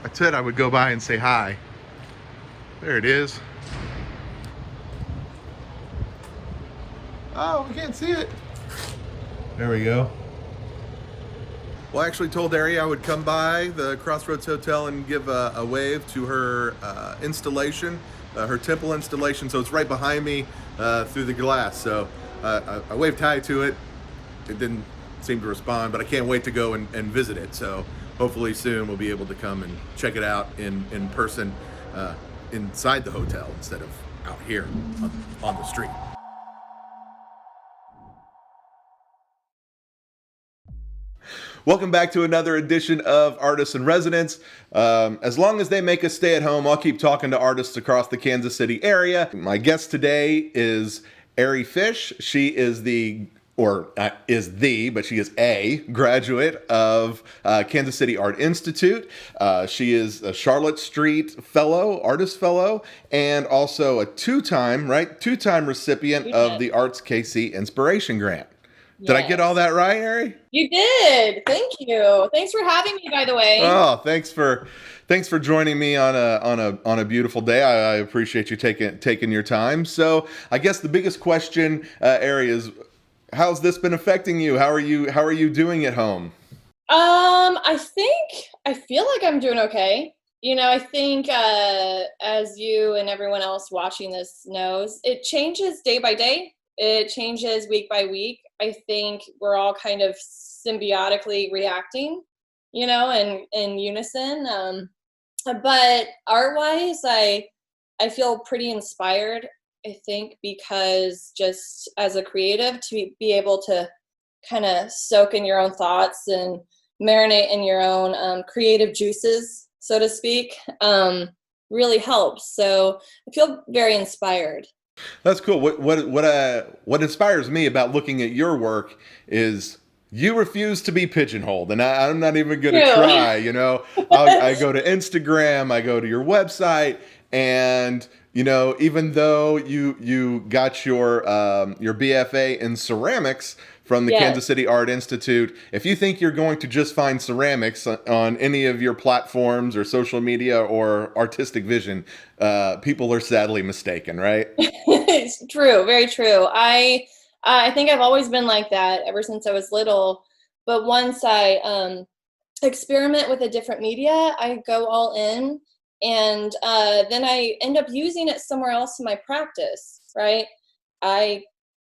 I said I would go by and say hi. There it is. Oh, we can't see it. There we go. Well, I actually told Ari I would come by the Crossroads Hotel and give a wave to her installation, her temple installation. So it's right behind me through the glass. So I waved hi to it. It didn't seem to respond, but I can't wait to go and visit it. So hopefully soon we'll be able to come and check it out in person inside the hotel instead of out here on the street. Welcome back to another edition of Artists in Residence. As long as they make us stay at home, I'll keep talking to artists across the Kansas City area. My guest today is Ari Fish. She is but she is a graduate of Kansas City Art Institute. She is a Charlotte Street Fellow, Artist Fellow, and also a two-time recipient of the Arts KC Inspiration Grant. Did I get all that right, Ari? You did. Thank you. Thanks for having me, by the way. Oh, thanks for joining me on a beautiful day. I appreciate you taking your time. So I guess the biggest question, Ari, is how's this been affecting you? How are you doing at home? I feel like I'm doing okay. I think as you and everyone else watching this knows, it changes day by day. It changes week by week. I think we're all kind of symbiotically reacting, and in unison. But art-wise, I feel pretty inspired, I think, because just as a creative, to be able to kind of soak in your own thoughts and marinate in your own creative juices, so to speak, really helps. So I feel very inspired. That's cool. What inspires me about looking at your work is you refuse to be pigeonholed, and I'm not even going to try. I go to Instagram, I go to your website, and even though you got your BFA in ceramics from the Kansas City Art Institute, if you think you're going to just find ceramics on any of your platforms or social media or artistic vision, people are sadly mistaken, right? It's true, very true. I think I've always been like that ever since I was little. But once I experiment with a different media, I go all in, and then I end up using it somewhere else in my practice, right? I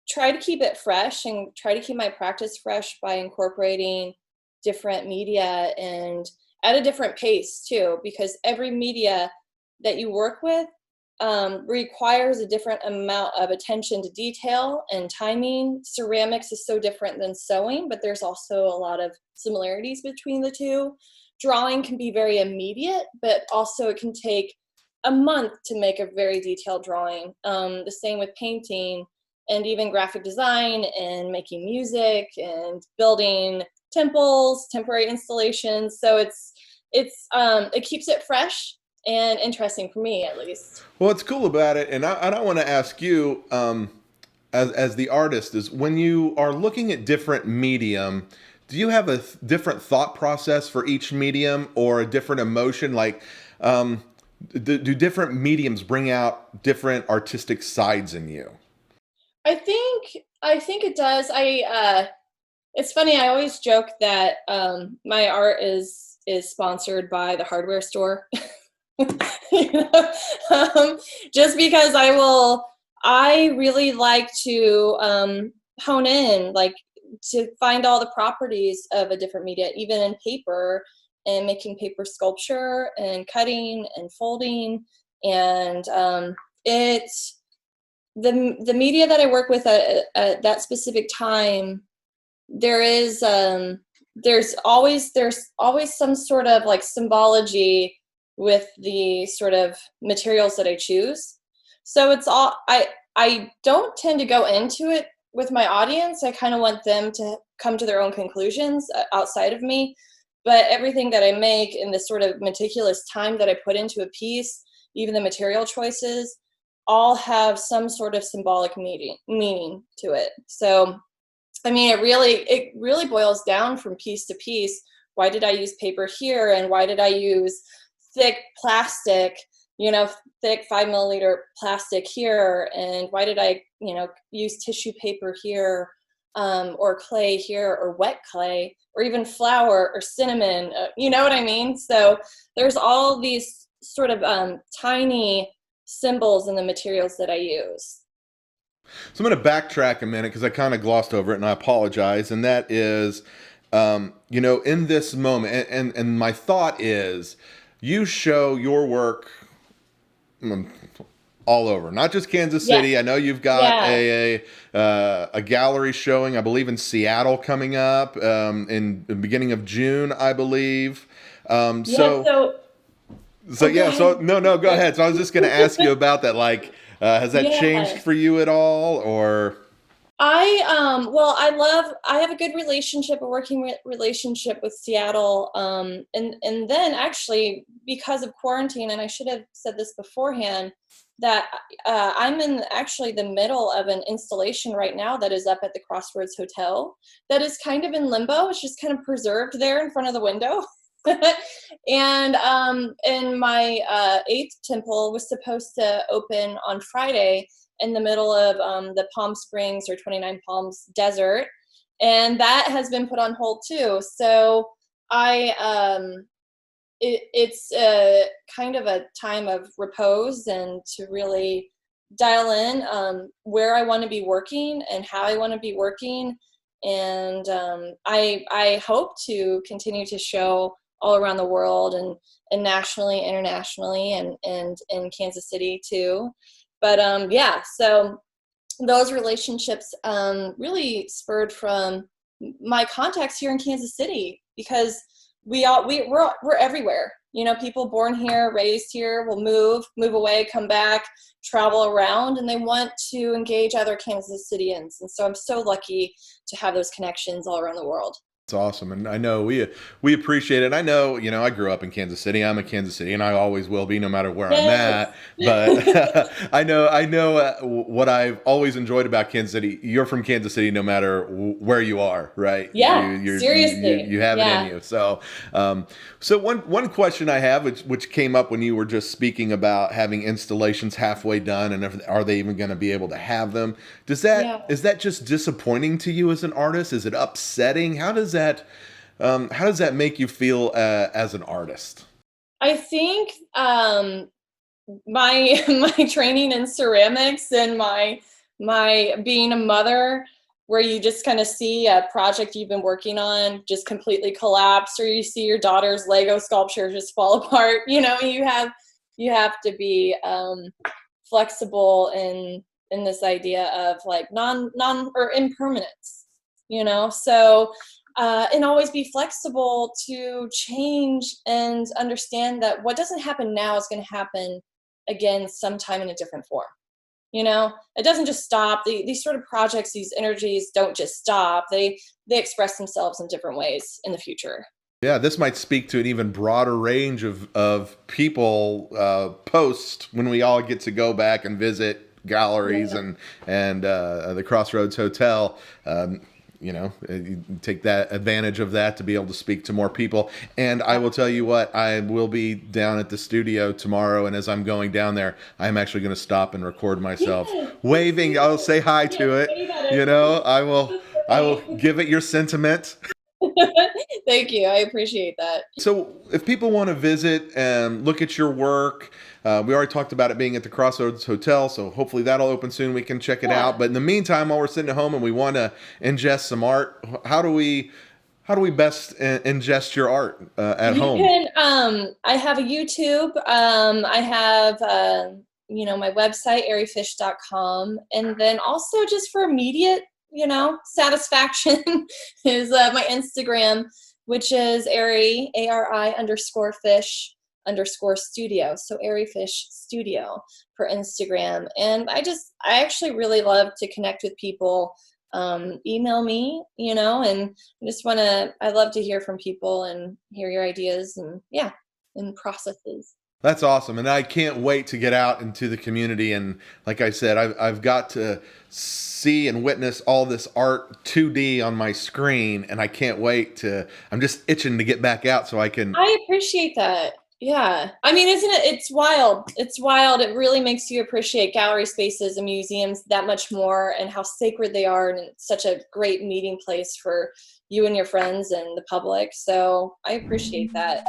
try to keep it fresh and try to keep my practice fresh by incorporating different media and at a different pace too, because every media that you work with requires a different amount of attention to detail and timing. Ceramics is so different than sewing, but there's also a lot of similarities between the two. Drawing can be very immediate, but also it can take a month to make a very detailed drawing. The same with painting and even graphic design and making music and building temples, temporary installations. So it keeps it fresh and interesting for me, at least. Well, what's cool about it, and I want to ask you, as the artist, is when you are looking at different medium, do you have a different thought process for each medium or a different emotion? Like, do different mediums bring out different artistic sides in you? I think it does. It's funny. I always joke that my art is sponsored by the hardware store. You know? Just because I really like to hone in, like to find all the properties of a different media, even in paper, and making paper sculpture and cutting and folding. And it's the media that I work with at that specific time. There is there's always some sort of like symbology with the sort of materials that I choose. So it's all I don't tend to go into it with my audience. I kind of want them to come to their own conclusions outside of me. But everything that I make and the sort of meticulous time that I put into a piece, even the material choices, all have some sort of symbolic meaning to it. So I mean, it really boils down from piece to piece. Why did I use paper here, and why did I use thick plastic, thick 5 milliliter plastic here, and why did I, use tissue paper here, or clay here, or wet clay, or even flour or cinnamon, you know what I mean? So there's all these sort of tiny symbols in the materials that I use. So I'm going to backtrack a minute because I kind of glossed over it, and I apologize. And that is, in this moment, and my thought is, you show your work all over, not just Kansas City. Yeah. I know you've got Yeah. a gallery showing, I believe, in Seattle coming up in the beginning of June, I believe. Yeah. So, So go yeah, so ahead. no, go ahead. So I was just going to ask you about that. Like, has that changed Yeah. for you at all, or? Well, I have a good relationship, a working relationship with Seattle. And then actually, because of quarantine, and I should have said this beforehand, that I'm in actually the middle of an installation right now that is up at the Crossroads Hotel that is kind of in limbo. It's just kind of preserved there in front of the window. And my eighth temple was supposed to open on Friday in the middle of the Palm Springs or 29 Palms desert, and that has been put on hold too. So I it's kind of a time of repose and to really dial in where I want to be working and how I want to be working. And I hope to continue to show all around the world, and nationally, internationally, and in Kansas City too. But yeah, so those relationships really spurred from my contacts here in Kansas City, because we're everywhere. People born here, raised here, will move away, come back, travel around, and they want to engage other Kansas Cityans. And so I'm so lucky to have those connections all around the world. It's awesome, and I know we appreciate it. I know, I grew up in Kansas City. I'm a Kansas City, and I always will be, no matter where I'm Yes. at. But I know what I've always enjoyed about Kansas City. You're from Kansas City, no matter where you are, right? Yeah, You seriously. you have it in Yeah. you. So one question I have, which came up when you were just speaking about having installations halfway done, and are they even going to be able to have them? Yeah. Is that just disappointing to you as an artist? Is it upsetting? How does that make you feel as an artist? I think my my training in ceramics and my being a mother, where you just kind of see a project you've been working on just completely collapse, or you see your daughter's Lego sculpture just fall apart. You have to be flexible in this idea of like non or impermanence. So and always be flexible to change and understand that what doesn't happen now is going to happen again sometime in a different form. It doesn't just stop. These sort of projects, these energies don't just stop. They express themselves in different ways in the future. Yeah, this might speak to an even broader range of people post when we all get to go back and visit galleries Yeah. and the Crossroads Hotel. You take that advantage of that to be able to speak to more people. And I will tell you what, I will be down at the studio tomorrow, and as I'm going down there, I'm actually going to stop and record myself Yes, waving. I'll say hi yes, to it. say about it. I will give it your sentiment. Thank you. I appreciate that. So, if people want to visit and look at your work, we already talked about it being at the Crossroads Hotel, so hopefully that'll open soon. We can check it Yeah. out. But in the meantime, while we're sitting at home and we want to ingest some art, how do we best ingest your art at You home? can, I have a YouTube. I have, my website, airyfish.com. And then also just for immediate, satisfaction is my Instagram, which is airy, ARI underscore fish underscore studio. So airy fish studio for Instagram. And I actually really love to connect with people. Email me, and I love to hear from people and hear your ideas and yeah, and processes. That's awesome, and I can't wait to get out into the community. And like I said, I've got to see and witness all this art 2D on my screen, and I can't wait to. I'm just itching to get back out so I can. I appreciate that. Yeah. I mean, isn't it? It's wild. It's wild. It really makes you appreciate gallery spaces and museums that much more and how sacred they are. And it's such a great meeting place for you and your friends and the public. So I appreciate that.